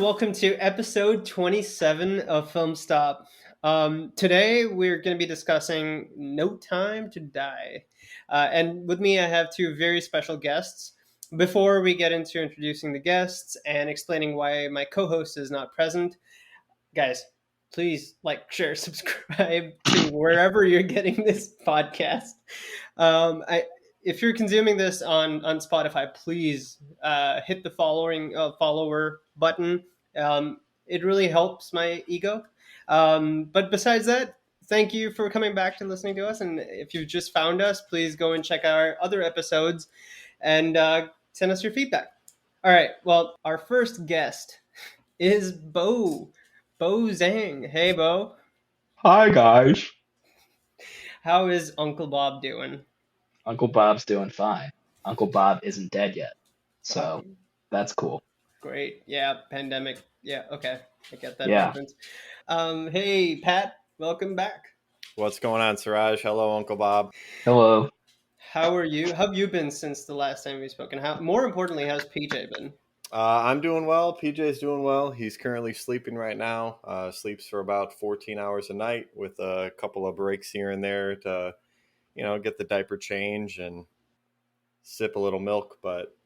welcome to episode 27 of FilmStop. Today we're going to be discussing No Time to Die. And with me, I have two very special guests. Before we get into introducing the guests and explaining why my co-host is not present, guys, please like, share, subscribe to wherever you're getting this podcast. If you're consuming this on Spotify, please hit the follower button. It really helps my ego. But besides that, thank you for coming back to listening to us. And if you've just found us, please go and check out our other episodes and send us your feedback. All right. Well, our first guest is Bo Zhang. Hey, Bo. Hi, guys. How is Uncle Bob doing? Uncle Bob's doing fine. Uncle Bob isn't dead yet, so that's cool. Great. Yeah, pandemic. Yeah, okay. I get that Yeah. reference. Hey, Pat, welcome back. What's going on, Siraj? Hello, Uncle Bob. Hello. How are you? How have you been since the last time we've spoken? More importantly, how's PJ been? I'm doing well. PJ's doing well. He's currently sleeping right now. Sleeps for about 14 hours a night with a couple of breaks here and there to, get the diaper change and sip a little milk. But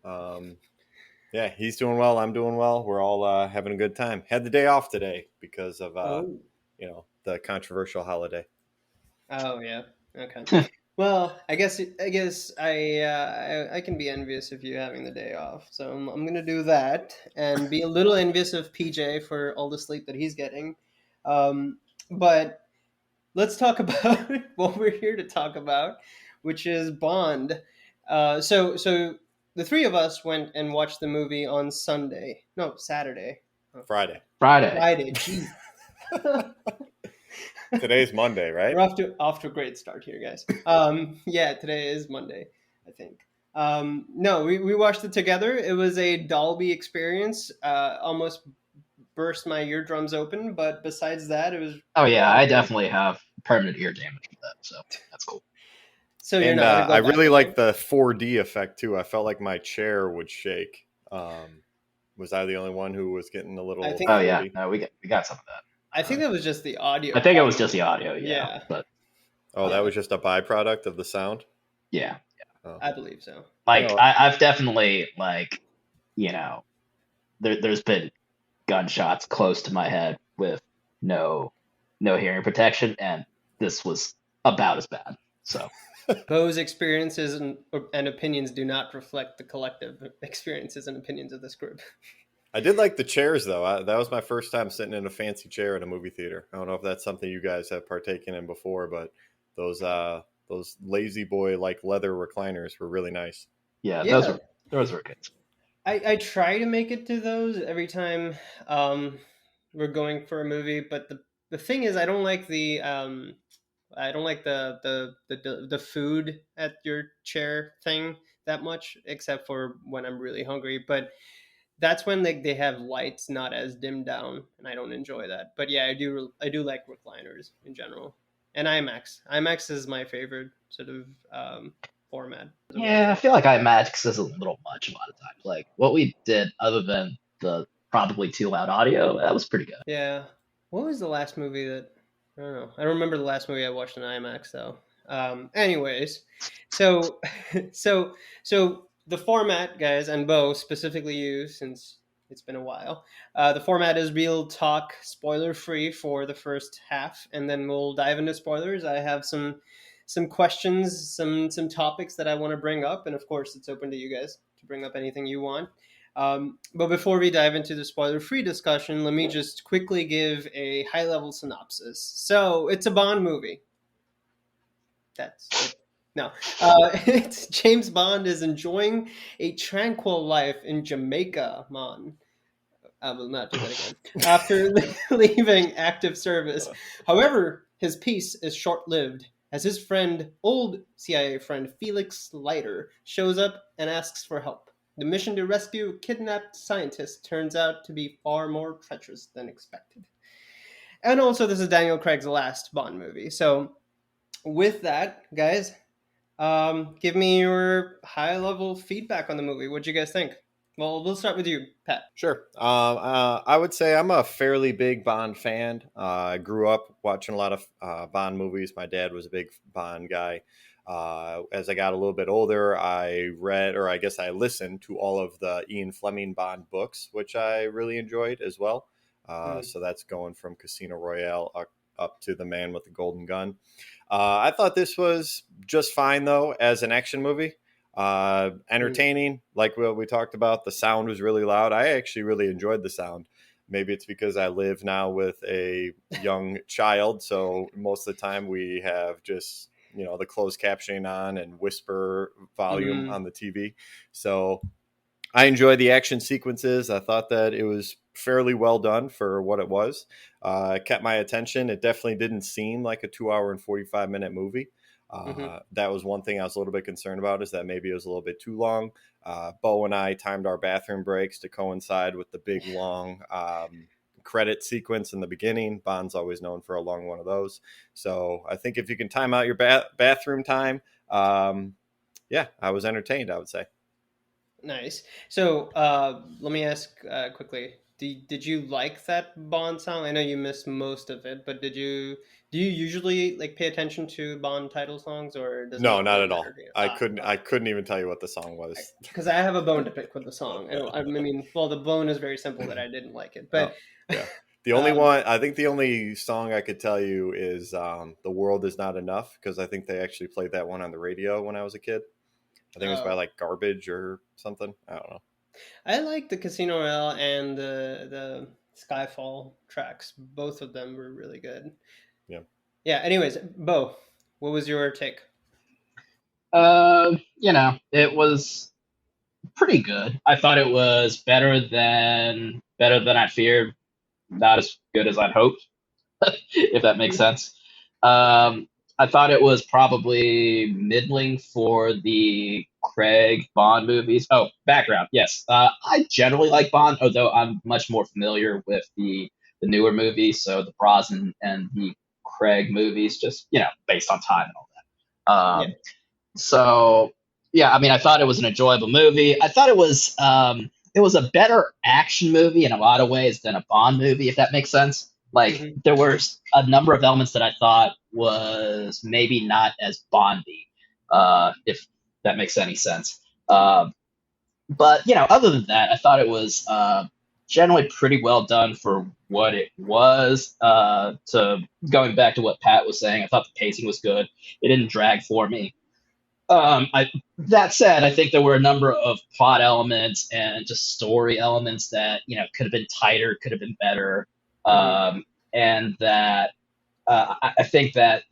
yeah, he's doing well. I'm doing well. We're all having a good time. Had the day off today because of the controversial holiday. Oh yeah. Okay. Well, I guess I can be envious of you having the day off. So I'm gonna do that and be a little envious of PJ for all the sleep that he's getting. But let's talk about what we're here to talk about, which is Bond. So the three of us went and watched the movie on Saturday. Friday. Geez. Today's Monday, right? We're off to a great start here, guys. Yeah, today is Monday, I think. No, we watched it together. It was a Dolby experience. Almost burst my eardrums open, but besides that, it was. Oh yeah, I definitely have permanent ear damage for that, so that's cool. So you're And not. I really like the 4D effect too. I felt like my chair would shake. Was I the only one who was getting a little? Oh yeah, no, we got some of that. I think that was just the audio. I think it was just the audio, yeah. But that was just a byproduct of the sound? Yeah. Oh. I believe so. I've definitely there's been gunshots close to my head with no hearing protection, and this was about as bad. So Bo's experiences and opinions do not reflect the collective experiences and opinions of this group. I did like the chairs, though. That was my first time sitting in a fancy chair at a movie theater. I don't know if that's something you guys have partaken in before, but those lazy boy like leather recliners were really nice. Yeah. Those were good. I try to make it to those every time we're going for a movie, but the thing is, I don't like the food at your chair thing that much, except for when I'm really hungry. But that's when they have lights not as dimmed down, and I don't enjoy that. But yeah, I do like recliners in general, and IMAX. IMAX is my favorite sort of format. Yeah, I feel like IMAX is a little much a lot of times. Like what we did, other than the probably too loud audio, that was pretty good. Yeah. What was the last movie that? I don't know. I don't remember the last movie I watched in IMAX though. Anyways, so the format, guys, and Bo, specifically you, since it's been a while, the format is real talk, spoiler-free for the first half, and then we'll dive into spoilers. I have some questions, some topics that I want to bring up, and of course, it's open to you guys to bring up anything you want. But before we dive into the spoiler-free discussion, let me just quickly give a high-level synopsis. So, it's a Bond movie. That's it. No, it's James Bond is enjoying a tranquil life in Jamaica, man. I will not do that again. After leaving active service. However, his peace is short-lived as his old CIA friend Felix Leiter shows up and asks for help. The mission to rescue a kidnapped scientist turns out to be far more treacherous than expected. And also, this is Daniel Craig's last Bond movie. So, with that, guys, give me your high-level feedback on the movie. What'd you guys think? Well, we'll start with you, Pat. Sure. I would say I'm a fairly big Bond fan. I grew up watching a lot of Bond movies. My dad was a big Bond guy. As I got a little bit older, I read, or I guess I listened to all of the Ian Fleming Bond books, which I really enjoyed as well. Mm. So that's going from Casino Royale up to The Man with the Golden Gun. I thought this was just fine, though, as an action movie. Entertaining, like what we talked about. The sound was really loud. I actually really enjoyed the sound. Maybe it's because I live now with a young child, so most of the time we have just the closed captioning on and whisper volume on the TV. So I enjoyed the action sequences. I thought that it was fairly well done for what it was. It kept my attention. It definitely didn't seem like a 2 hour and 45-minute movie. That was one thing I was a little bit concerned about, is that maybe it was a little bit too long. Bo and I timed our bathroom breaks to coincide with the big long credit sequence in the beginning. Bond's always known for a long one of those. So I think if you can time out your bathroom time, yeah, I was entertained, I would say. Nice. So let me ask quickly. Did you like that Bond song? I know you missed most of it, but do you usually like pay attention to Bond title songs, or does it No, not not really at matter all. to you? I couldn't even tell you what the song was. Because I have a bone to pick with the song. I mean, well, the bone is very simple that I didn't like it, Oh, but yeah. The only um, one, I think the only song I could tell you is The World Is Not Enough, because I think they actually played that one on the radio when I was a kid. I think it was by oh, like Garbage or something. I don't know. I like the Casino Royale and the Skyfall tracks. Both of them were really good. Yeah. Yeah. Anyways, Bo, what was your take? It was pretty good. I thought it was better than I feared, not as good as I'd hoped, if that makes sense. Um, I thought it was probably middling for the Craig Bond movies. Oh, background, yes. I generally like Bond, although I'm much more familiar with the newer movies, so the Brosnan and the Craig movies, just based on time and all that. Yeah. So yeah, I mean, I thought it was an enjoyable movie. I thought it was a better action movie in a lot of ways than a Bond movie, if that makes sense. Like Hmm. there were a number of elements that I thought was maybe not as Bondy, if that makes any sense. But other than that, I thought it was generally pretty well done for what it was. To going back to what Pat was saying, I thought the pacing was good. It didn't drag for me. That said, I think there were a number of plot elements and just story elements that could have been tighter, could have been better, Hmm. and that I think that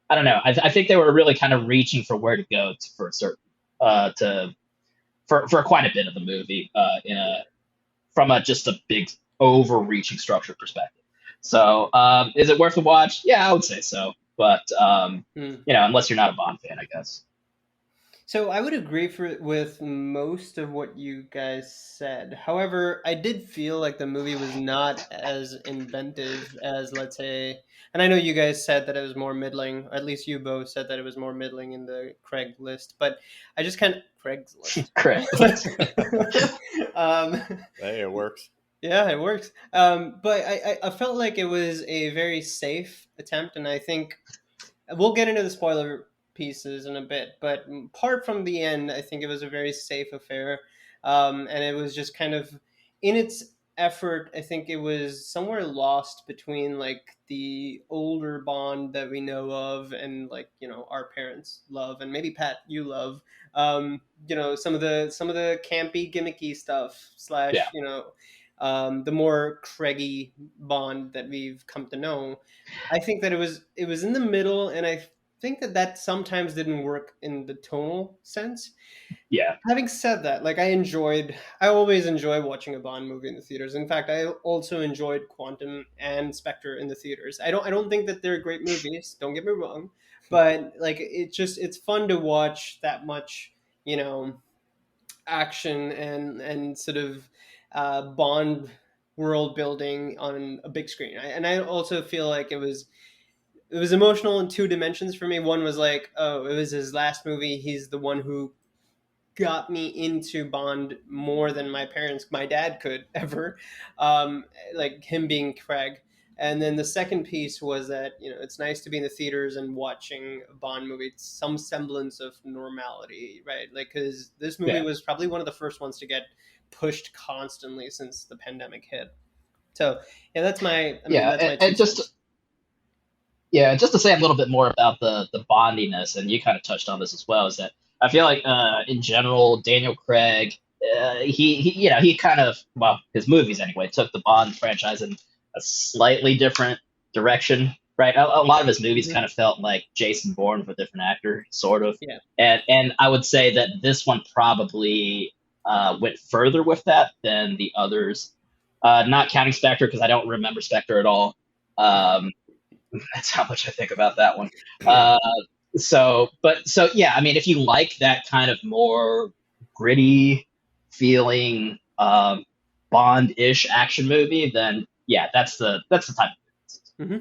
I don't know, I think they were really kind of reaching for where to go for a certain to for quite a bit of the movie in a from a just a big overreaching structure perspective. So, is it worth the watch? Yeah, I would say so. But unless you're not a Bond fan, I guess. So I would agree with most of what you guys said. However, I did feel like the movie was not as inventive as, let's say, and I know you guys said that it was more middling. Or at least you both said that it was more middling in the CraigList, but I just kind of CraigSlist. Correct. um, Hey, it works. yeah, it works. But I felt like it was a very safe attempt, and I think we'll get into the spoiler pieces in a bit, but apart from the end, I think it was a very safe affair, and it was just kind of in its effort. I think it was somewhere lost between like the older Bond that we know of, and like our parents love, and maybe Pat you love. Some of the campy, gimmicky stuff Yeah. slash the more Craigie Bond that we've come to know. I think that it was in the middle, and I think that sometimes didn't work in the tonal sense. Yeah. Having said that, like I always enjoy watching a Bond movie in the theaters. In fact, I also enjoyed Quantum and Spectre in the theaters. I don't think that they're great movies. Don't get me wrong, but like it's fun to watch that much, you know, action and sort of Bond world building on a big screen. And I also feel like it was emotional in two dimensions for me. One was like, oh, it was his last movie. He's the one who got me into Bond more than my dad could ever, like him being Craig. And then the second piece was that, it's nice to be in the theaters and watching a Bond movie, some semblance of normality, right? Like, because this movie Yeah. was probably one of the first ones to get pushed constantly since the pandemic hit. So yeah, that's my, Yeah, that's my two and cents. just to say a little bit more about the bondiness, and you kind of touched on this as well, is that I feel like in general, Daniel Craig, he kind of, well, his movies anyway, took the Bond franchise in a slightly different direction, right? A lot of his movies Mhm. kind of felt like Jason Bourne with a different actor, sort of, Yeah, and I would say that this one probably went further with that than the others. Not counting Spectre because I don't remember Spectre at all. Um, that's how much I think about that one. Uh, so yeah, I mean, if you like that kind of more gritty feeling, Bond-ish action movie, then yeah, that's the type of hmm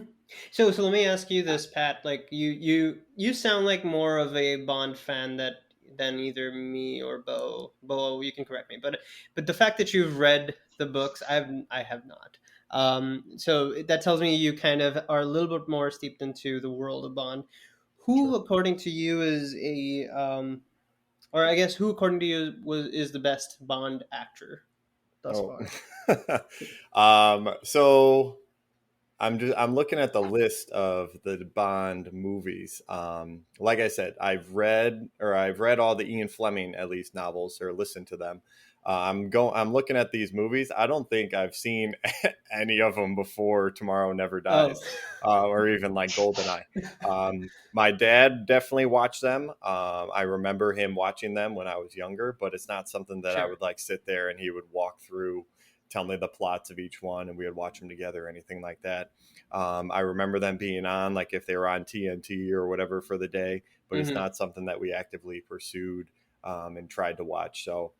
so let me ask you this, Pat. Like, you sound like more of a Bond fan than either me or Bo. Bo, you can correct me, but the fact that you've read the books, I have not. So that tells me you kind of are a little bit more steeped into the world of Bond. Who, Sure. according to you, is or I guess who, according to you, is the best Bond actor thus Oh. far? So I'm looking at the list of the Bond movies. Like I said, I've read all the Ian Fleming at least novels or listened to them. I'm looking at these movies. I don't think I've seen any of them before Tomorrow Never Oh, Dies, or even like Goldeneye. My dad definitely watched them. I remember him watching them when I was younger, but it's not something that I sure. would like sit there and he would walk through, tell me the plots of each one, and we would watch them together or anything like that. I remember them being on, like if they were on TNT or whatever for the day, but it's hmm not something that we actively pursued and tried to watch. So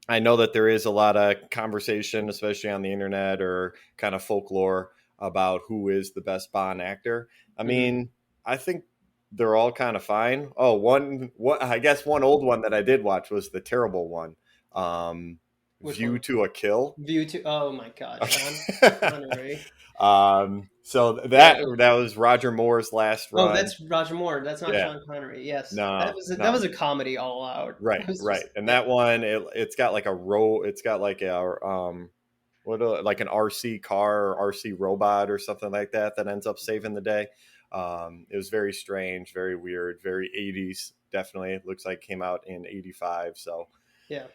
I know that there is a lot of conversation, especially on the internet or kind of folklore about who is the best Bond actor. I hmm mean, I think they're all kind of fine. Oh, I guess one old one that I did watch was the terrible one, Which View one? to a Kill. View to. Oh my God, Sean Okay. Connery. So Yeah. that was Roger Moore's last Oh, run. that's Roger Moore. That's not Yeah, Sean Connery. Yes, no, that was no, a comedy all out. right, That was right. just And yeah, that one, it's got like a row. It's got like a like an RC car or RC robot or something like that that ends up saving the day. It was very strange, very weird, very 80s. Definitely, it looks like it came out in '85. So yeah.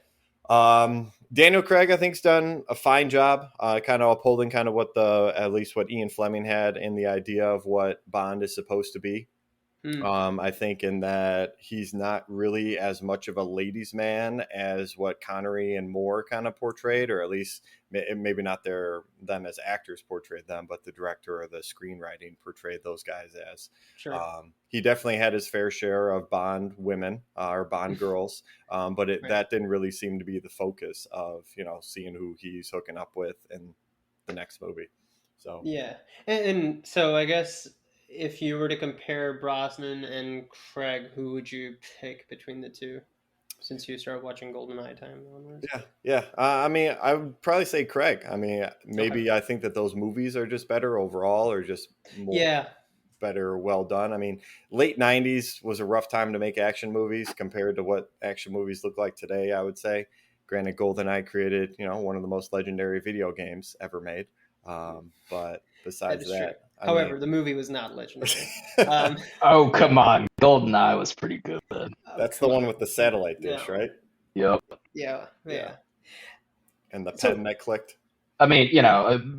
Daniel Craig, I think's done a fine job, kind of upholding kind of at least what Ian Fleming had in the idea of what Bond is supposed to be. Hmm. I think in that he's not really as much of a ladies' man as what Connery and Moore kind of portrayed, or at least maybe not them as actors portrayed them, but the director or the screenwriting portrayed those guys as. Sure. He definitely had his fair share of Bond women or Bond girls, but Right. that didn't really seem to be the focus of seeing who he's hooking up with in the next movie. So Yeah, and so I guess if you were to compare Brosnan and Craig, who would you pick between the two? Since you started watching GoldenEye time onwards. yeah, yeah. I mean, I would probably say Craig. I mean, Okay. maybe I think that those movies are just better overall, or just more Yeah. better, well done. I mean, late '90s was a rough time to make action movies compared to what action movies look like today. I would say. Granted, GoldenEye created one of the most legendary video games ever made. But That besides is true. that, I mean, However, the movie was not legendary. Um, Oh, come on. GoldenEye was pretty good. oh, that's the come one on. with the satellite dish, No. right? Yep. Yeah. Yeah, Yeah. and the pen So, that clicked. I mean,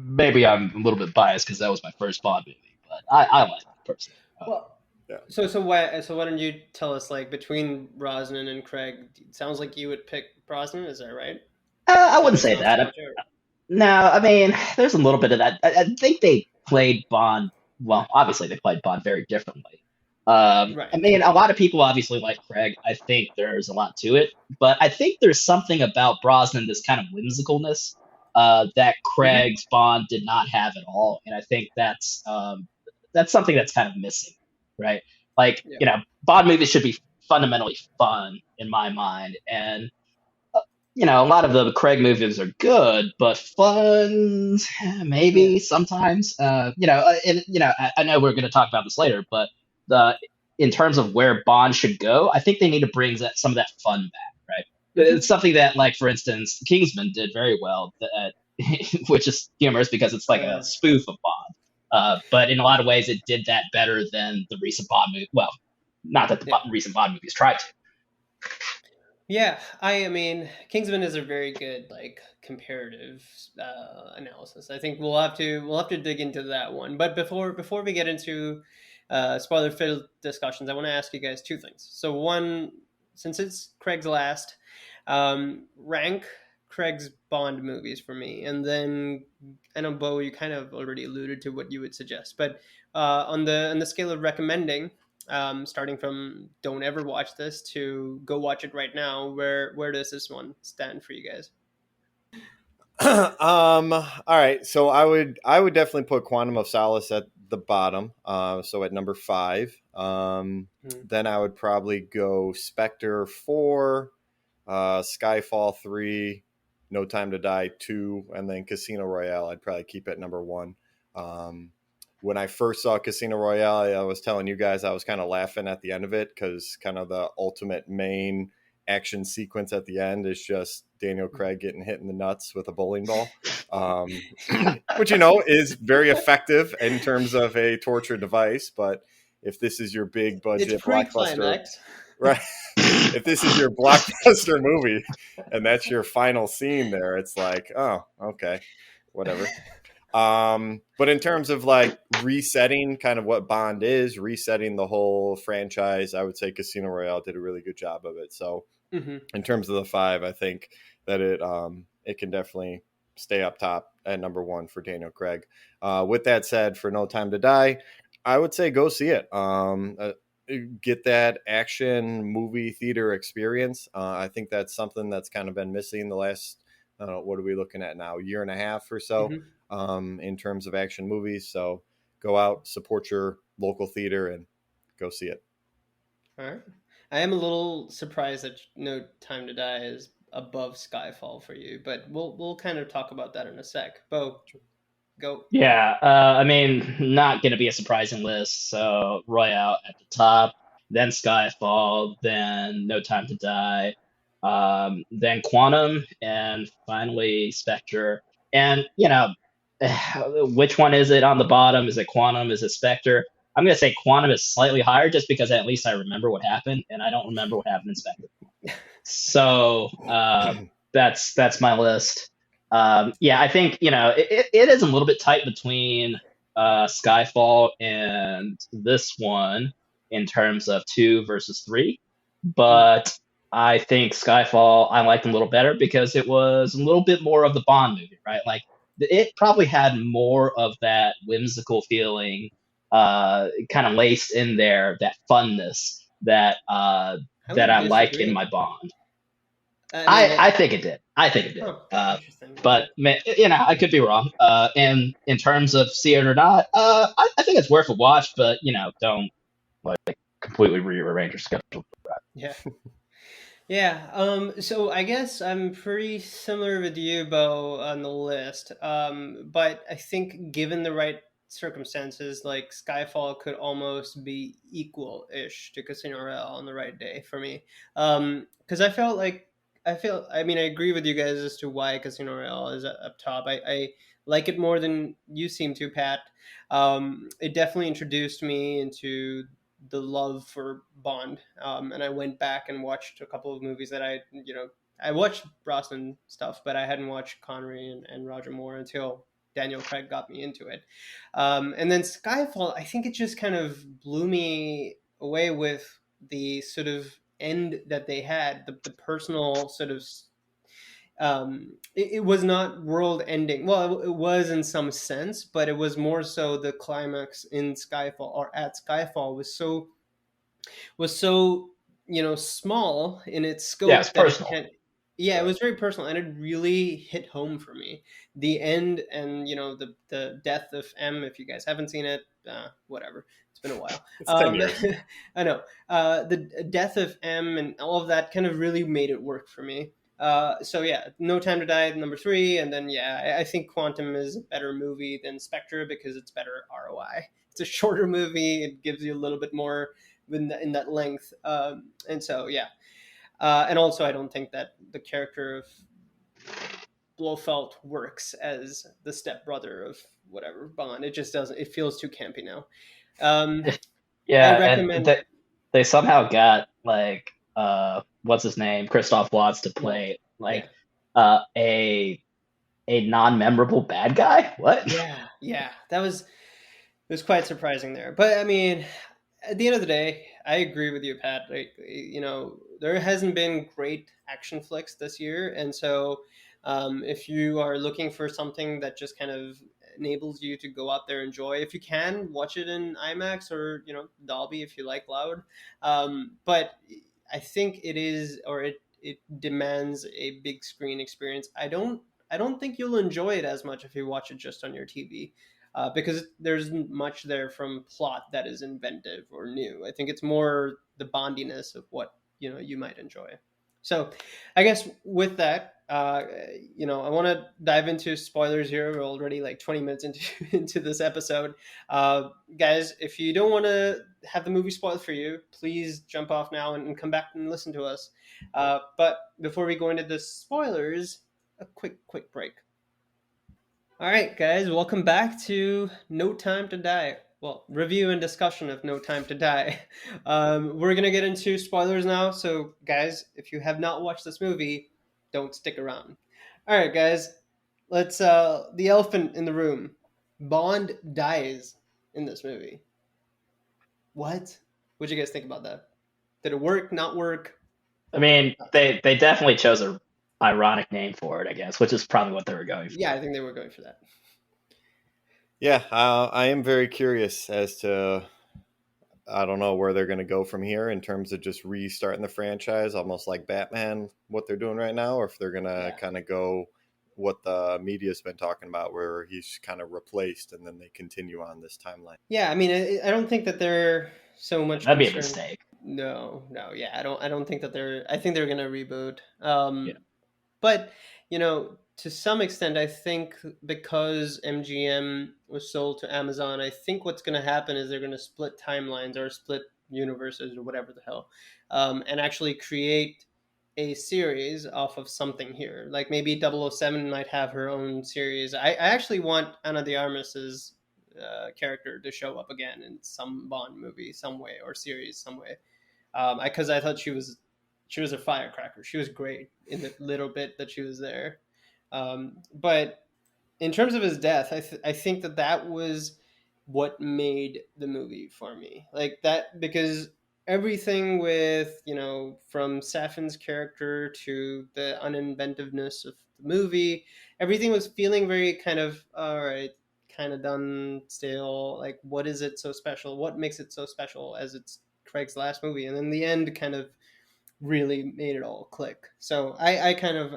maybe I'm a little bit biased because that was my first Bond movie, but I like it personally. well, Yeah. so why don't you tell us, like, between Brosnan and Craig? It sounds like you would pick Brosnan. Is that right? I So wouldn't based say on what you that. watch out. No, I mean, there's a little bit of that. I think they played Bond. Well, obviously, they played Bond very differently. I Right. mean, a lot of people obviously like Craig. I think there's a lot to it, but I think there's something about Brosnan, this kind of whimsicalness, that hmm Craig's Bond did not have at all, and I think that's something that's kind of missing, right? Like, Yeah. Bond movies should be fundamentally fun in my mind. And a lot of the Craig movies are good, but fun, Yeah. maybe sometimes. And I know we're going to talk about this later, but the in terms of where Bond should go, I think they need to bring some of that fun back, right? Hmm. It's something that, like, for instance, Kingsman did very well, which is humorous because it's like a spoof of Bond. But in a lot of ways, it did that better than the recent Bond movie. Well, not that the Yeah. recent Bond movies tried to. Yeah, I mean, Kingsman is a very good like comparative analysis. I think we'll have to dig into that one. But before we get into spoiler-filled discussions, I want to ask you guys two things. So one, since it's Craig's last, rank Craig's Bond movies for me, and then I know Bo, you kind of already alluded to what you would suggest, but on the scale of recommending, starting from don't ever watch this to go watch it right now, where does this one stand for you guys? All right, so I would definitely put Quantum of Solace at the bottom, so at number 5. Hmm. Then I would probably go Spectre 4, Skyfall 3, No Time to Die 2, and then Casino Royale I'd probably keep at number 1. When I first saw Casino Royale, I was telling you guys I was kind of laughing at the end of it because kind of the ultimate main action sequence at the end is just Daniel Craig getting hit in the nuts with a bowling ball, which is very effective in terms of a torture device. But if this is your big It's budget blockbuster, pre-climax. right? If this is your blockbuster movie and that's your final scene there, it's like, oh, okay, whatever. But in terms of like resetting kind of what Bond is, resetting the whole franchise, I would say Casino Royale did a really good job of it. So Hmm. in terms of the 5, I think that it can definitely stay up top at number 1 for Daniel Craig. With that said, for No Time to Die, I would say go see it. Get that action movie theater experience. I think that's something that's kind of been missing the last, I don't know, what are we looking at now, year and a half or so, Hmm. in terms of action movies. So go out, support your local theater, and go see it. All right. I am a little surprised that No Time to Die is above Skyfall for you, but we'll kind of talk about that in a sec. Bo, go. Yeah, I mean, not going to be a surprising list. So Royale at the top, then Skyfall, then No Time to Die, then Quantum, and finally Spectre. And which one is it on the bottom? Is it Quantum? Is it Spectre? I'm going to say Quantum is slightly higher, just because at least I remember what happened, and I don't remember what happened in Spectre. So that's my list. Yeah, I think it is a little bit tight between Skyfall and this one in terms of 2 versus 3, Mm. but I think Skyfall I liked a little better because it was a little bit more of the Bond movie, right? Like, it probably had more of that whimsical feeling, kind of laced in there, that funness I that would I like in disagree. my Bond. I mean, I think it did. I think it did. oh, interesting. But Okay. I could be wrong. And in terms of see it or not, I think it's worth a watch. But don't like completely rearrange your schedule. Yeah. Yeah. So I guess I'm pretty similar with you, Bo, on the list. But I think given the right circumstances, like Skyfall could almost be equal-ish to Casino Royale on the right day for me. Because I mean, I agree with you guys as to why Casino Royale is up top. I like it more than you seem to, Pat. It definitely introduced me into the love for Bond. And I went back and watched a couple of movies that I watched Brosnan stuff, but I hadn't watched Connery and Roger Moore until Daniel Craig got me into it. And then Skyfall, I think it just kind of blew me away with the sort of end that they had, the personal sort of it was not world ending. Well, it was in some sense, but it was more so the climax in Skyfall or at Skyfall was so small in its Yeah, it's scope that it personal. can. Yeah, it But was very personal, and it really hit home for me. The end, and the death of M. If you guys haven't seen it, whatever. It's been a while. it's 10 years. I know. The death of M and all of that kind of really made it work for me. So yeah, No Time to Die, number three, and then yeah, I think Quantum is a better movie than Spectre because it's better ROI. It's a shorter movie. It gives you a little bit more in that length, and so yeah. And also, I don't think that the character of Blofeld works as the stepbrother of whatever Bond. It just doesn't. It feels too campy now. Um, I Yeah, and recommend. they somehow got like what's his name, Christoph Waltz to Well, play yeah, like uh a a non-memorable bad guy. What? yeah. That was it was quite surprising there. But I mean, at the end of the day, I agree with you, Pat. Like, there hasn't been great action flicks this year, and so if you are looking for something that just kind of enables you to go out there and enjoy, if you can, watch it in IMAX or Dolby if you like loud. But I think it is, or it demands a big screen experience. I don't think you'll enjoy it as much if you watch it just on your TV because there's much there from plot that is inventive or new. I think it's more the bondiness of what you might enjoy. So, I guess with that, I want to dive into spoilers here. We're already like 20 minutes into into this episode, guys. If you don't want to have the movie spoiled for you, please jump off now and come back and listen to us. But before we go into the spoilers, a quick break. All right, guys, welcome back to No Time to Die. Well, review and discussion of No Time to Die. We're gonna get into spoilers now, so guys, if you have not watched this movie, don't stick around. All right, guys, let's. The elephant in the room. Bond dies in this movie. What? What'd you guys think about that? Did it work? Not work? I mean, they definitely chose a ironic name for it, I guess, which is probably what they were going Yeah, for. I think they were going for that. Yeah, I am very curious as to I don't know where they're going to go from here in terms of just restarting the franchise, almost like Batman, what they're doing right now, or if they're going to Yeah. kind of go what the media's been talking about, where he's kind of replaced and then they continue on this timeline. Yeah, I mean, I don't think that they're so much That'd be a concerned. mistake. No, no, yeah, I don't think that they're. I think they're gonna reboot. Yeah. But to some extent, I think because MGM was sold to Amazon, I think what's gonna happen is they're gonna split timelines or split universes or whatever the hell, and actually create a series off of something here. Like maybe 007 might have her own series. I actually want Ana de Armas's character to show up again in some Bond movie, some way, or series, some way. Because I thought she was a firecracker. She was great in the little bit that she was there. But in terms of his death, I think that was what made the movie for me. Like that because everything with from Safin's character to the uninventiveness of the movie, everything was feeling very kind of all right, kind of done, stale. Like what is it so special? What makes it so special as it's Craig's last movie? And then the end kind of really made it all click. So I kind of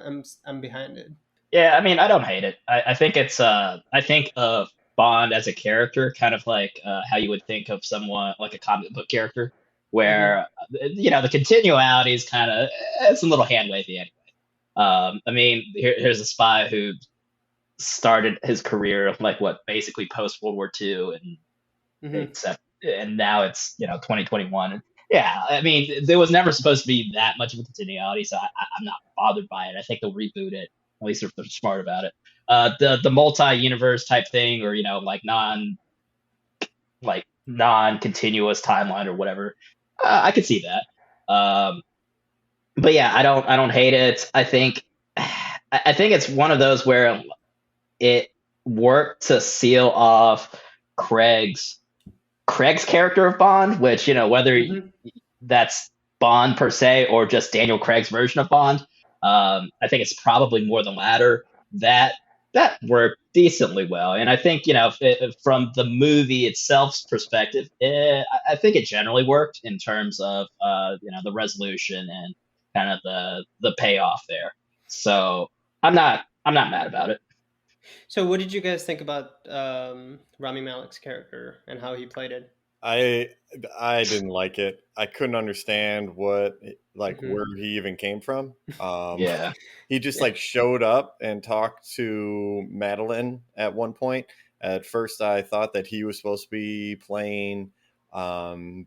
I'm behind it. Yeah, I mean, I don't hate it. I think it's I think of Bond as a character, kind of like how you would think of someone like a comic book character, Hmm. where the continuality is kind of it's a little hand wavy anyway. I mean, here's a spy who started his career like what basically post World War II, and Hmm. except and now it's 2021. Yeah, I mean, there was never supposed to be that much of a continuity, so I'm not bothered by it. I think they'll reboot it, at least if they're smart about it. The multi-universe type thing, or like non-continuous timeline or whatever, I could see that. But yeah, I don't hate it. I think it's one of those where it worked to seal off Craig's Craig's character of Bond, which whether Hmm. that's Bond per se or just Daniel Craig's version of Bond. I think it's probably more the latter. That that worked decently well, and I think from the movie itself's perspective, I think it generally worked in terms of the resolution and kind of the payoff there. So I'm not mad about it. So, what did you guys think about Rami Malek's character and how he played it? I I didn't like it. I couldn't understand what like Hmm. where he even came from. Yeah. He just Yeah. like showed up and talked to Madeline at one point. At first, I thought that he was supposed to be playing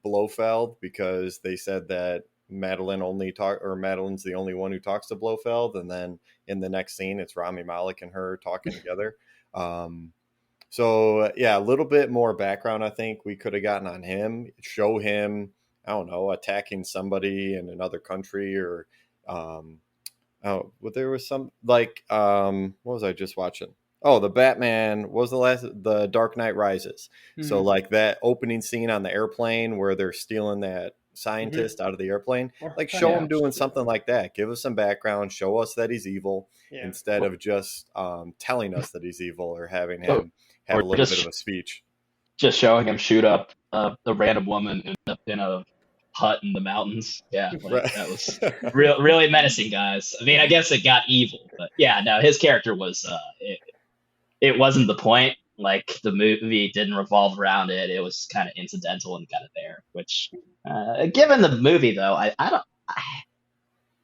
Blofeld because they said that Madeline's the only one who talks to Blofeld, and then in the next scene, it's Rami Malek and her talking together. Um, so yeah, a little bit more background I think we could have gotten on him. Show him, I don't know, attacking somebody in another country or um oh, well, there was some like what was I just watching? Oh, the Batman what was the Dark Knight Rises. So Hmm. like that opening scene on the airplane where they're stealing that Hmm. scientist out of the airplane, Or like show him Yeah. doing perhaps, something like that. Give us some background, show us that he's evil yeah. instead of just telling us that he's evil or having Or, him have or a little bit of a speech. just showing him shoot up the random woman in a hut in the mountains. Yeah, like Right. that was really menacing, guys. I mean, I guess it got evil, but yeah, no, his character was it wasn't the point. Like the movie didn't revolve around it. It was kind of incidental and kind of there. Which, given the movie though, I don't.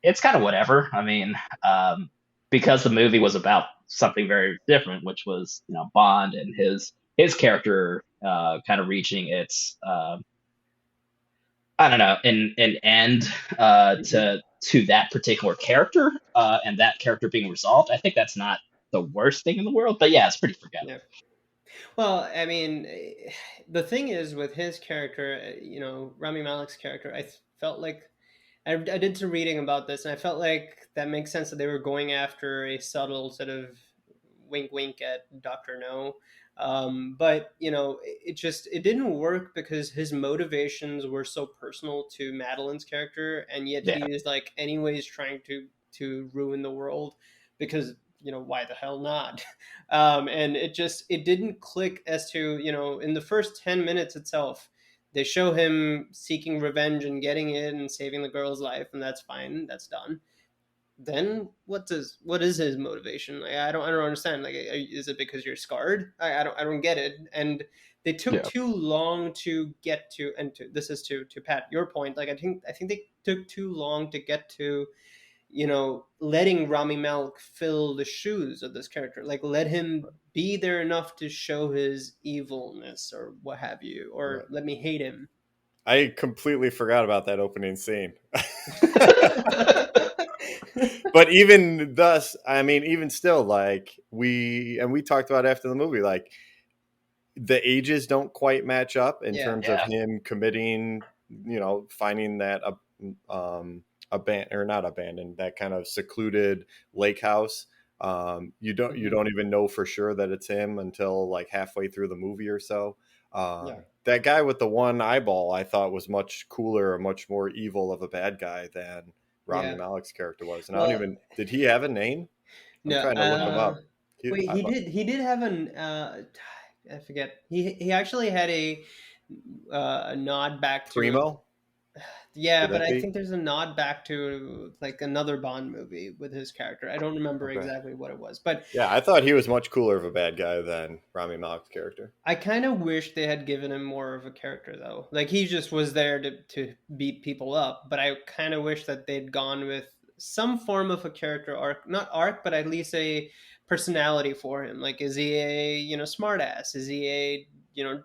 It's kind of whatever. I mean, um, because the movie was about something very different, which was Bond and his character kind of reaching its I don't know an end Mhm. to that particular character and that character being resolved. I think that's not the worst thing in the world, but yeah, it's pretty forgettable. Yeah. Well, I mean, the thing is with his character, Rami Malek's character, felt like I did some reading about this, and I felt like that makes sense that they were going after a subtle sort of wink, wink at Doctor No. But it didn't work because his motivations were so personal to Madeline's character, and yet Yeah, he is like anyways trying to ruin the world because why the hell not? And it didn't click as to in the first 10 minutes itself they show him seeking revenge and getting it and saving the girl's life, and that's fine. That's done. Then what is his motivation? Like, I don't understand. Like, is it because you're scarred? I don't get it. And they took yeah. too long to get to. And this is to Pat your point. Like, I think they took too long to get to letting Rami Malek fill the shoes of this character. Like, let him be there enough to show his evilness or what have you, or Right. let me hate him. I completely forgot about that opening scene. But even thus, I mean, even still, like we talked about after the movie, like the ages don't quite match up in Yeah. terms of Yeah. him committing, finding that or not abandoned, that kind of secluded lake house. You Hmm. don't even know for sure that it's him until like halfway through the movie or so. Yeah. That guy with the one eyeball, I thought was much cooler or much more evil of a bad guy than Rami Yeah. Malek's character was. And I don't Well, even did he have a name? I'm no. trying to look him up. Wait. I He thought did. He did have an. I forget. He actually had a nod back to. Primo. Yeah, Could but that I be? think there's a nod back to like another Bond movie with his character. I don't remember Okay. exactly what it was, but Yeah, I thought he was much cooler of a bad guy than Rami Malek's character. I kind of wish they had given him more of a character though. Like he just was there to beat people up, but I kind of wish that they'd gone with some form of a character arc, not arc, but at least a personality for him. Like is he a, smartass? Is he a,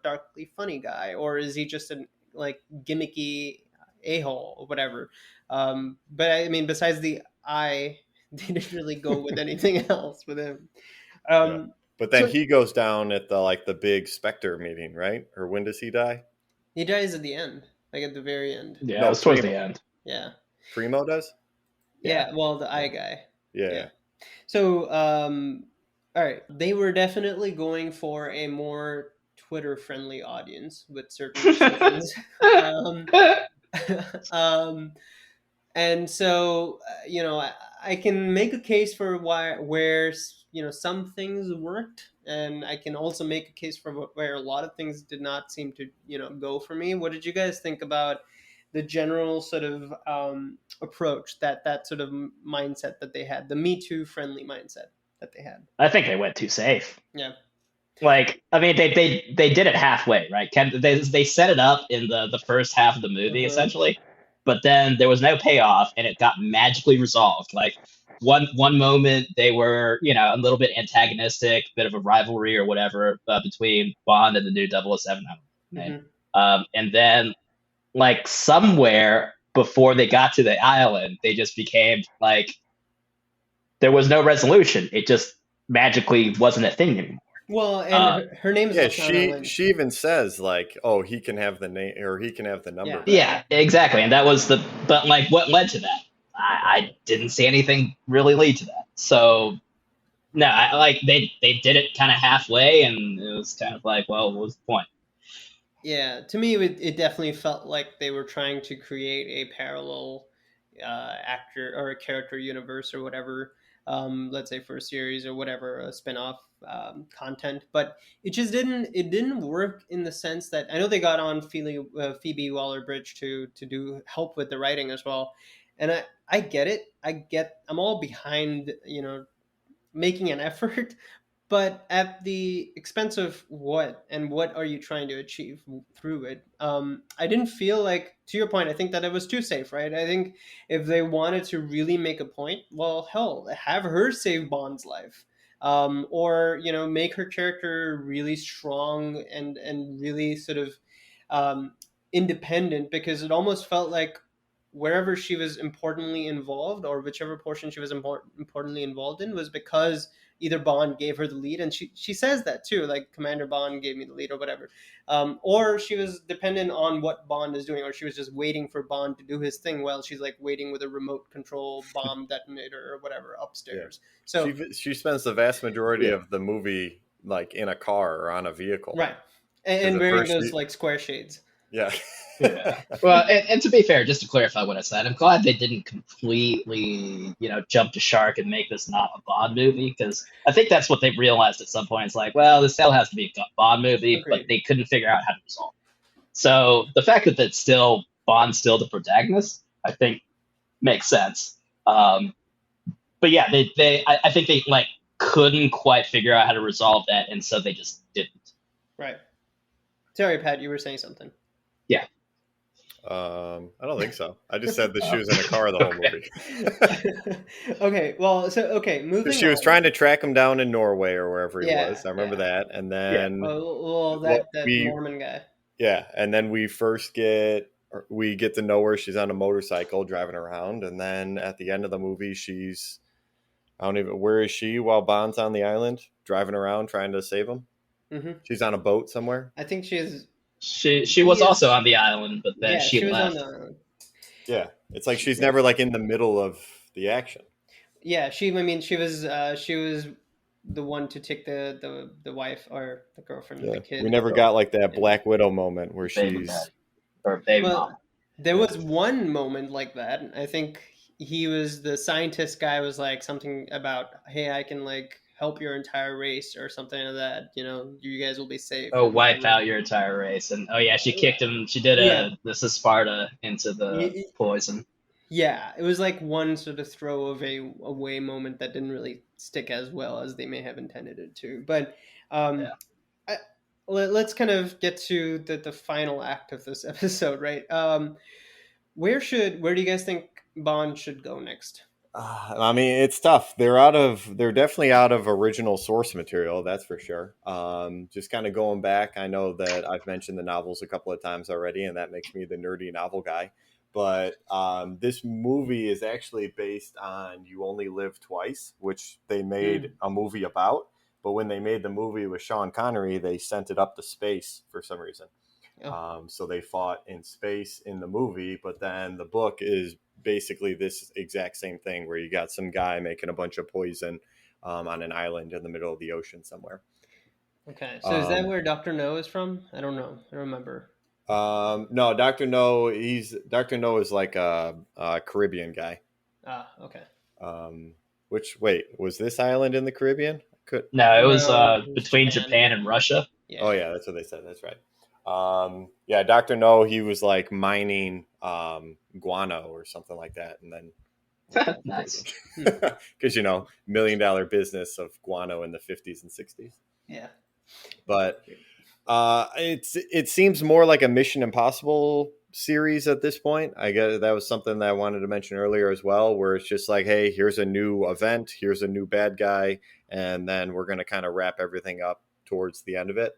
darkly funny guy or is he just a like gimmicky a-hole or whatever? But I mean besides the eye, they didn't really go with anything else with him. Yeah. Um But then so he goes down at the big Spectre meeting, right? Or when does he die? he dies at the end, like at the very end. Yeah, it No, was towards the Primo. end. Yeah. Primo does? Yeah. Yeah. Well, the Yeah. eye guy. Yeah. Yeah. So, all right. They were definitely going for a more Twitter friendly audience with certain decisions. um, um, and so, I can make a case for where, some things worked. And I can also make a case for where a lot of things did not seem to, go for me. What did you guys think about the general sort of approach, that sort of mindset that they had, the Me Too friendly mindset that they had. I think they went too safe. Yeah. Like, I mean, they did it halfway, right? They set it up in the first half of the movie essentially, but then there was no payoff, and it got magically resolved. Like one moment they were, a little bit antagonistic, bit of a rivalry or whatever between Bond and the new 007. And then like somewhere before they got to the island, they just became like there was no resolution. It just magically wasn't a thing anymore. Well, and her name is she even says like, oh, he can have the name or he can have the number. Yeah, exactly. And that was but like what led to that? I didn't see anything really lead to that. So no, they did it kind of halfway, and it was kind of like, well, what was the point? Yeah, to me, it definitely felt like they were trying to create a parallel actor or a character universe or whatever, let's say for a series or whatever, a spin-off content, but it just didn't work in the sense that I know they got on Phoebe Waller-Bridge to do help with the writing as well, and I get it. I'm all behind making an effort, but at the expense of what, and what are you trying to achieve through it? I didn't feel like, to your point, I think that it was too safe, right? I think if they wanted to really make a point, well, hell, have her save Bond's life, or make her character really strong and really sort of independent, because it almost felt like wherever she was importantly involved, or whichever portion she was importantly involved in, was because either Bond gave her the lead, and she says that too, like Commander Bond gave me the lead or whatever, or she was dependent on what Bond is doing, or she was just waiting for Bond to do his thing while she's like waiting with a remote control bomb detonator or whatever upstairs. Yeah. So she spends the vast majority of the movie like in a car or on a vehicle, right, and wearing those like square shades. Yeah. Yeah. Well, and to be fair, just to clarify what I said, I'm glad they didn't completely, jump to shark and make this not a Bond movie, because I think that's what they realized at some point. It's like, well, this still has to be a Bond movie, Agreed. But they couldn't figure out how to resolve it. So the fact that it's still Bond's still the protagonist, I think makes sense. But yeah, I think they like couldn't quite figure out how to resolve that, and so they just didn't. Right. Sorry, Pat, you were saying something. Yeah. I don't think so. I just said that she was in a car the whole movie. Okay, well, moving. She was trying to track him down in Norway or wherever he was. I remember that, and then that Mormon guy. Yeah, and then we get to know her. She's on a motorcycle driving around, and then at the end of the movie, where is she while Bond's on the island driving around trying to save him? Mm-hmm. She's on a boat somewhere. I think she is. She was also on the island, but then she left. Was on the island. Yeah, it's like she's never like in the middle of the action. Yeah, she was the one to take the wife or the girlfriend or the kid. We never got like that Black Widow moment where she's baby mom. There was one moment like that. I think the scientist guy was like something about, hey, I can like help your entire race or something like that. You guys will be safe. Oh, wipe out your entire race. And she kicked him. She did this is Sparta into the poison. Yeah, it was like one sort of throw of away moment that didn't really stick as well as they may have intended it to. But let's kind of get to the final act of this episode, right? Where do you guys think Bond should go next? I mean, it's tough. They're definitely out of original source material. That's for sure. Just kind of going back. I know that I've mentioned the novels a couple of times already, and that makes me the nerdy novel guy. But this movie is actually based on You Only Live Twice, which they made a movie about. But when they made the movie with Sean Connery, they sent it up to space for some reason. Oh. So they fought in space in the movie, but then the book is basically this exact same thing where you got some guy making a bunch of poison on an island in the middle of the ocean somewhere. Okay, so is that where Dr. No is from? I don't know. I don't remember. No, Dr. No. Dr. No is like a Caribbean guy. Ah, okay. Was this island in the Caribbean? No, it was between Japan and Russia. Yeah. Oh yeah, that's what they said. That's right. Yeah, Dr. No, he was like mining guano or something like that, and then Nice. because $1 million business of guano in the 50s and 60s. Yeah. But it seems more like a Mission Impossible series at this point. I guess that was something that I wanted to mention earlier as well, where it's just like, hey, here's a new event, here's a new bad guy, and then we're going to kind of wrap everything up towards the end of it.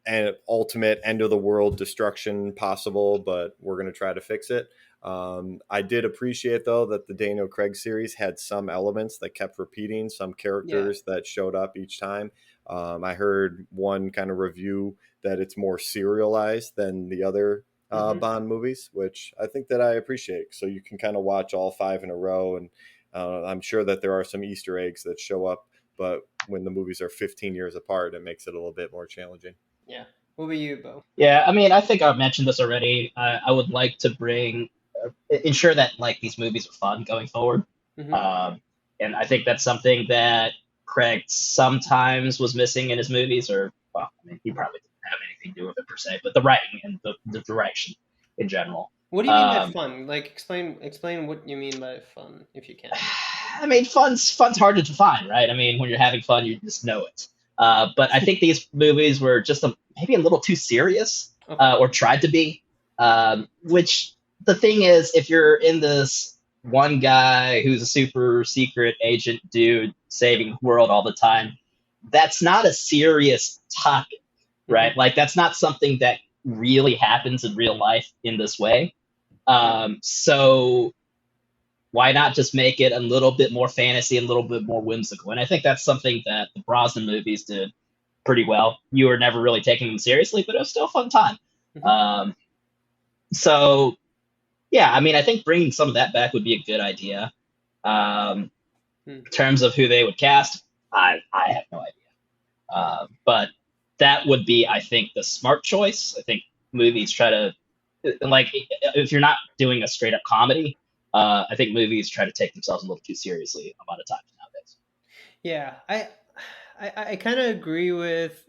And ultimate end of the world destruction possible, but we're going to try to fix it. I did appreciate, though, that the Daniel Craig series had some elements that kept repeating, some characters that showed up each time. I heard one kind of review that it's more serialized than the other Bond movies, which I think that I appreciate. So you can kind of watch all 5 in a row. And I'm sure that there are some Easter eggs that show up, but when the movies are 15 years apart, it makes it a little bit more challenging. Yeah. What about you, Bo? Yeah, I mean, I think I've mentioned this already. I would like to ensure that like these movies are fun going forward. And I think that's something that Craig sometimes was missing in his movies, or, well, I mean, he probably didn't have anything to do with it per se, but the writing and the direction in general. What do you mean by fun? Like, explain what you mean by fun, if you can. I mean, fun's hard to define, right? I mean, when you're having fun, you just know it. But I think these movies were just maybe a little too serious, or tried to be. Which the thing is, if you're in this one guy who's a super secret agent dude saving the world all the time, that's not a serious topic, right? Like, that's not something that really happens in real life in this way. So why not just make it a little bit more fantasy, a little bit more whimsical? And I think that's something that the Brosnan movies did pretty well. You were never really taking them seriously, but it was still a fun time. So, yeah, I mean, I think bringing some of that back would be a good idea. In terms of who they would cast, I have no idea. But that would be, I think, the smart choice. I think movies try to, like, if you're not doing a straight up comedy, I think movies try to take themselves a little too seriously a lot of times nowadays. Yeah, I kind of agree with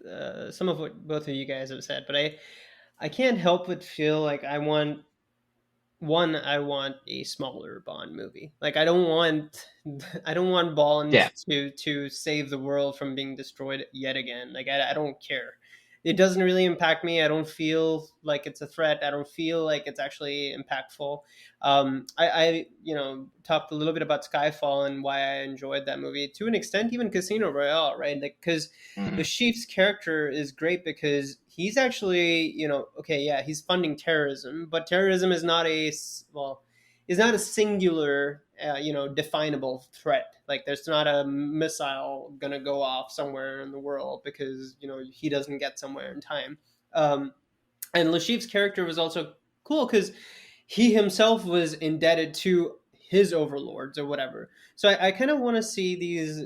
some of what both of you guys have said, but I can't help but feel like I want a smaller Bond movie. Like, I don't want Bond to save the world from being destroyed yet again. Like, I don't care. It doesn't really impact me. I don't feel like it's a threat. I don't feel like it's actually impactful. I talked a little bit about Skyfall and why I enjoyed that movie to an extent, even Casino Royale, right? Like, because the Chief's character is great because he's actually, he's funding terrorism, but terrorism is not a singular, definable threat. Like, there's not a missile gonna go off somewhere in the world because he doesn't get somewhere in time. And Lashif's character was also cool because he himself was indebted to his overlords or whatever. So I kind of want to see these,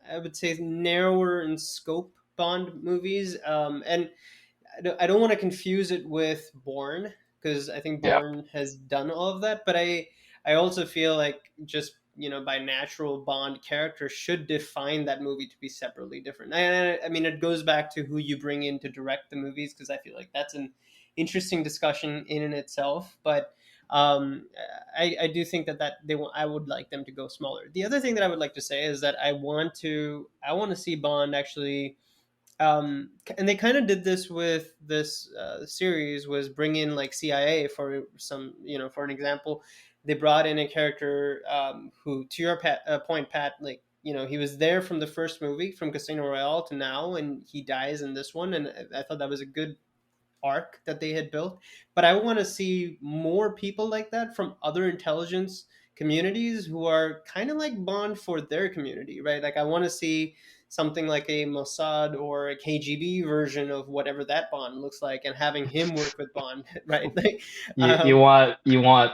I would say, narrower in scope Bond movies. And I don't want to confuse it with Bourne, because I think Bourne has done all of that. But I also feel like just, by natural, Bond character should define that movie to be separately different. I mean, it goes back to who you bring in to direct the movies, because I feel like that's an interesting discussion in and itself. But I do think that I would like them to go smaller. The other thing that I would like to say is that I want to see Bond actually. And they kind of did this with this series, was bring in like CIA for some, for an example. They brought in a character who, to your point, Pat, like, he was there from the first movie, from Casino Royale to now, and he dies in this one. And I thought that was a good arc that they had built. But I want to see more people like that from other intelligence communities who are kind of like Bond for their community, right? Like, I want to see something like a Mossad or a KGB version of whatever that Bond looks like, and having him work with Bond, right? Like, you want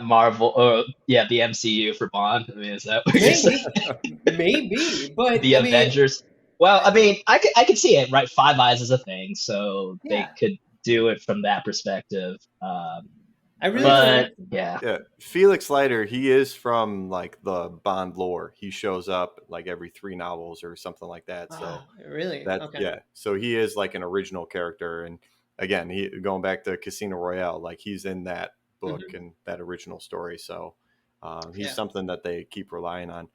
Marvel, or the MCU for Bond? I mean, is that what you're saying? Maybe, but the Avengers. Well, I mean, I could see it, right? Five Eyes is a thing, so they could do it from that perspective. I really But think. yeah, Yeah, Felix Leiter, he is from like the Bond lore. He shows up like every 3 novels or something like that. So Oh, really? that Okay. yeah, so he is like an original character. And again, he going back to Casino Royale, like he's in that book Hmm. and that original story. So he's Yeah. something that they keep relying on.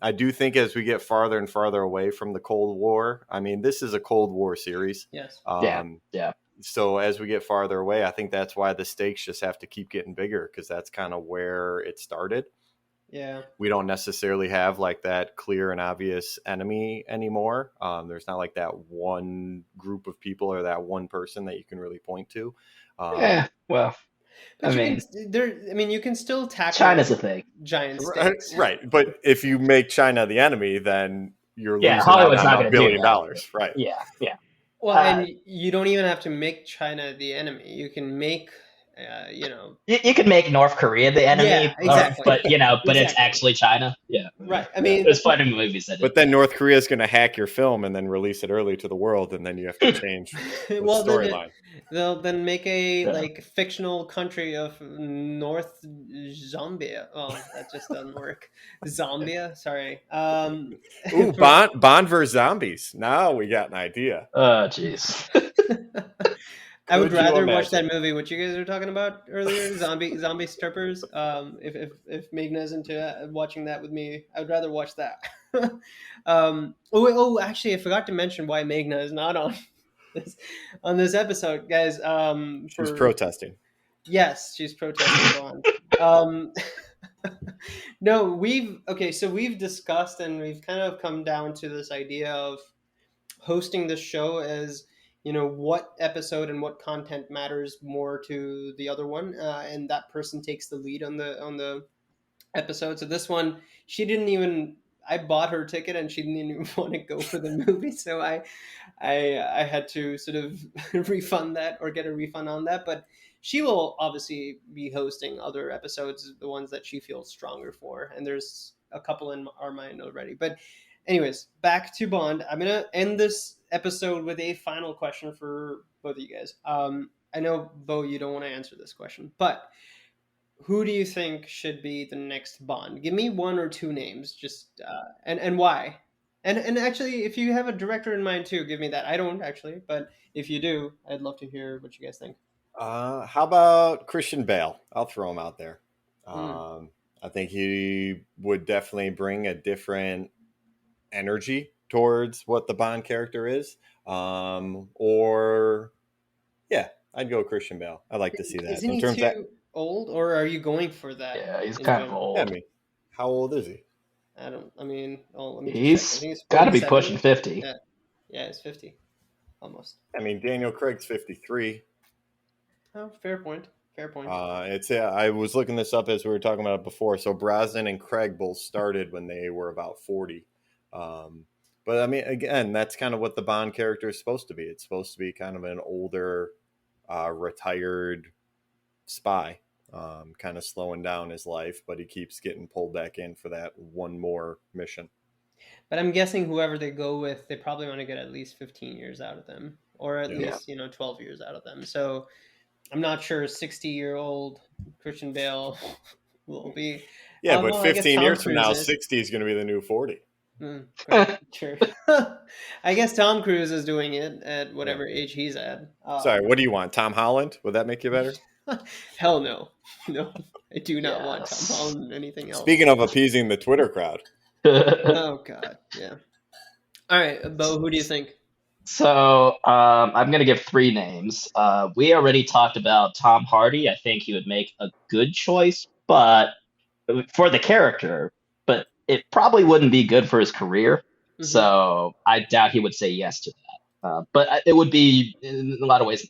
I do think as we get farther and farther away from the Cold War, I mean, this is a Cold War series. Yes. yeah, Um, yeah. so as we get farther away, I think that's why the stakes just have to keep getting bigger, because that's kind of where it started. Yeah. We don't necessarily have like that clear and obvious enemy anymore. There's not like that one group of people or that one person that you can really point to. Yeah. Well, I But you can mean, there. I mean, you can still China's tackle a thing. giant right, stakes. right. But if you make China the enemy, then you're Yeah, losing out Hollywood's on not a going to do billion that. dollars, right? Yeah, yeah. Well, Uh, and you don't even have to make China the enemy. You can make, you know. you could make North Korea the Yeah. enemy, Exactly. but but it's Exactly. actually China. Yeah, Right. I Yeah. mean, there's plenty of movies that did But then North Korea is going to hack your film and then release it early to the world, and then you have to change the well, then storyline. they'll then make a Yeah. like fictional country of North Zambia. Oh, that just doesn't work. Zambia. Sorry. Ooh, Bond versus zombies. Now we got an idea. Oh, jeez. I would Could you rather watch that imagine? movie. What you guys were talking about earlier, zombie strippers. If Megna's into watching that with me, I would rather watch that. Actually, I forgot to mention why Megna is not on this episode, guys. She was protesting. Yes, she's protesting Bond. No, so we've discussed and we've kind of come down to this idea of hosting the show as, you know, what episode and what content matters more to the other one, and that person takes the lead on the episode. So this one, she didn't even. I bought her ticket and she didn't even want to go for the movie, so I had to sort of refund that or get a refund on that. But she will obviously be hosting other episodes, the ones that she feels stronger for, and there's a couple in our mind already. But anyways, back to Bond. I'm gonna end this episode with a final question for both of you guys. I know, Bo, you don't want to answer this question, but who do you think should be the next Bond? Give me one or two names, just and why. And actually, if you have a director in mind too, give me that. I don't actually, but if you do, I'd love to hear what you guys think. How about Christian Bale? I'll throw him out there. Mm. I think he would definitely bring a different energy towards what the Bond character is. Or yeah, I'd go Christian Bale. I'd like to see that. Isn't In he terms of, too old, or are you going for that Yeah, he's in kind of general? I old. mean, how old is he? I don't. I mean, let me just check. I He's think he's got to be 47. pushing 50. Yeah, yeah, he's 50, almost. I mean, Daniel Craig's 53. Oh, fair point. Fair point. I was looking this up as we were talking about it before. So Brosnan and Craig both started when they were about 40. But I mean, again, that's kind of what the Bond character is supposed to be. It's supposed to be kind of an older, retired spy, kind of slowing down his life, but he keeps getting pulled back in for that one more mission. But I'm guessing whoever they go with, they probably want to get at least 15 years out of them, or at Yeah. least 12 years out of them. So I'm not sure 60-year-old Christian Bale will be. Yeah, but well, I guess 15 Tom years from now, Cruise is. 60 is going to be the new 40. Sure. I guess Tom Cruise is doing it at whatever age he's at. Sorry, what do you want? Tom Holland? Would that make you better? Hell no. No, I do not want Tom Yes. Holland anything else. Speaking of appeasing the Twitter crowd. Oh, God. Yeah. All right, Bo, who do you think? So I'm going to give three names. We already talked about Tom Hardy. I think he would make a good choice, but for the character, but it probably wouldn't be good for his career. Mhm. So I doubt he would say yes to that. But it would be, in a lot of ways,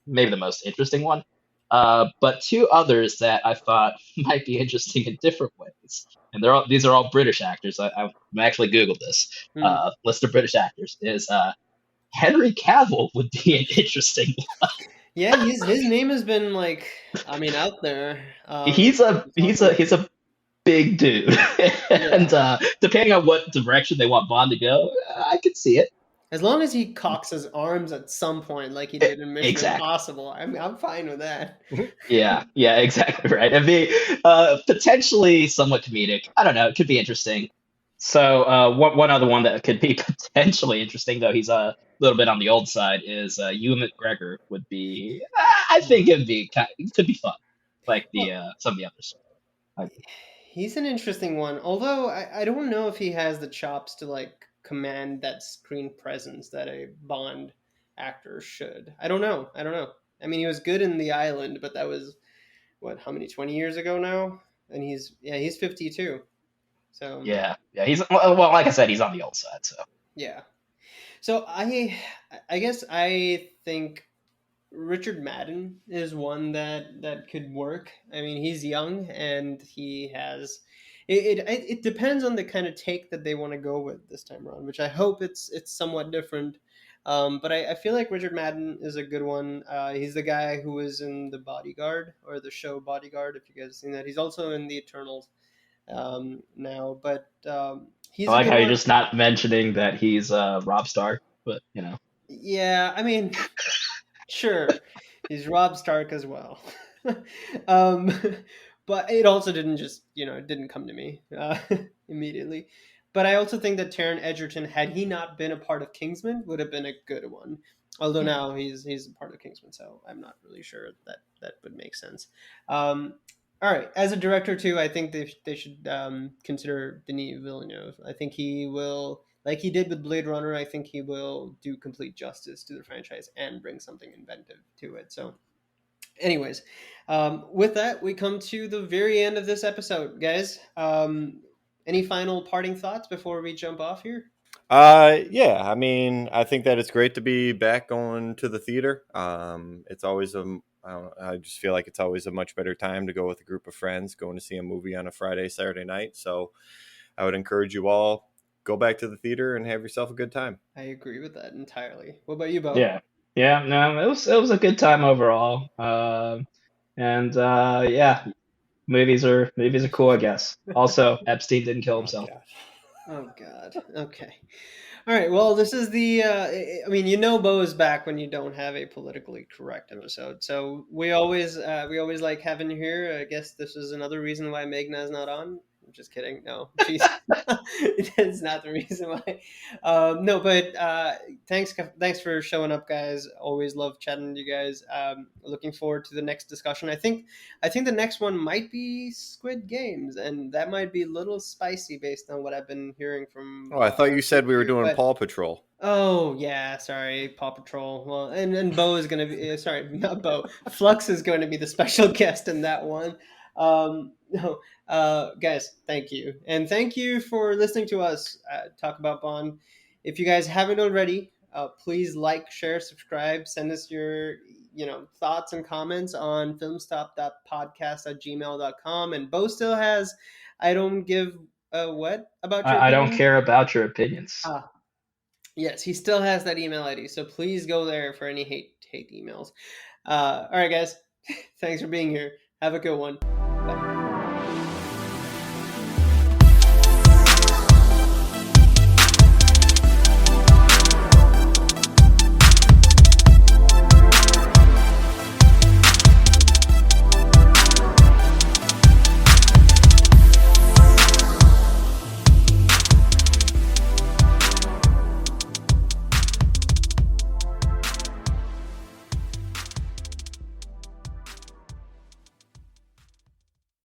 maybe the most interesting one. But two others that I thought might be interesting in different ways, and these are all British actors. I actually Googled this list of British actors. Is Henry Cavill would be an interesting one. Yeah, his name has been out there. He's a big dude, and depending on what direction they want Bond to go, I could see it. As long as he cocks his arms at some point, like he did in Mission Exactly. Impossible, I'm fine with that. Yeah, yeah, exactly right. It'd be potentially somewhat comedic. I don't know. It could be interesting. So one other one that could be potentially interesting, though he's a little bit on the old side, is Ewan McGregor would be. I think it could be fun, like the Well, some of the others. I, he's an interesting one. Although I don't know if he has the chops to like command that screen presence that a Bond actor should. I don't know. I don't know. I mean, he was good in The Island, but that was what, how many, 20 years ago now? And he's 52. So yeah, he's well, like I said, he's on the old side. So yeah. So I guess I think Richard Madden is one that could work. I mean, he's young and he has. It depends on the kind of take that they want to go with this time around, which I hope it's somewhat different. But I feel like Richard Madden is a good one. He's the guy who was in The Bodyguard, or the show Bodyguard, if you guys have seen that. He's also in The Eternals now, but I he's a like good how you're one. just not mentioning that he's Rob Stark, but you know. Yeah, I mean, sure, he's Rob Stark as well. um, but it also didn't just, it didn't come to me immediately. But I also think that Taron Egerton, had he not been a part of Kingsman, would have been a good one. Although Hmm. now he's a part of Kingsman, so I'm not really sure that would make sense. Um, all right, as a director too, I think they should consider Denis Villeneuve. I think he will, like he did with Blade Runner. I think he will do complete justice to the franchise and bring something inventive to it. So, anyways, with that, we come to the very end of this episode, guys. Any final parting thoughts before we jump off here? Yeah, I mean, I think that it's great to be back going to the theater. It's always I don't know, I just feel like it's always a much better time to go with a group of friends, going to see a movie on a Friday, Saturday night. So I would encourage you all, go back to the theater and have yourself a good time. I agree with that entirely. What about you, Bo? Yeah, yeah. No, it was a good time overall. And yeah, movies are cool, I guess. Also, Epstein didn't kill Oh himself. God. Oh God. Okay. All right. Well, this is the. I mean, Bo is back when you don't have a politically correct episode. So we always like having you here. I guess this is another reason why Meghna is not on. I'm just kidding. No, she's. It's not the reason why. No, but thanks for showing up, guys. Always love chatting with you guys. Looking forward to the next discussion. I think the next one might be Squid Games, and that might be a little spicy based on what I've been hearing from Oh, I thought our you group said we were here. doing But Paw Patrol. oh yeah, sorry, Paw Patrol. Well, and Bo is gonna be sorry, not Bo. Flux is going to be the special guest in that one. No, guys, thank you, and thank you for listening to us talk about Bond. If you guys haven't already, please like, share, subscribe. Send us your thoughts and comments on filmstop.podcast@gmail.com. And Bo still has I don't give a what about your I don't opinion. care about your opinions. Ah, yes, he still has that email ID, so please go there for any hate emails. All right, guys, thanks for being here. Have a good one.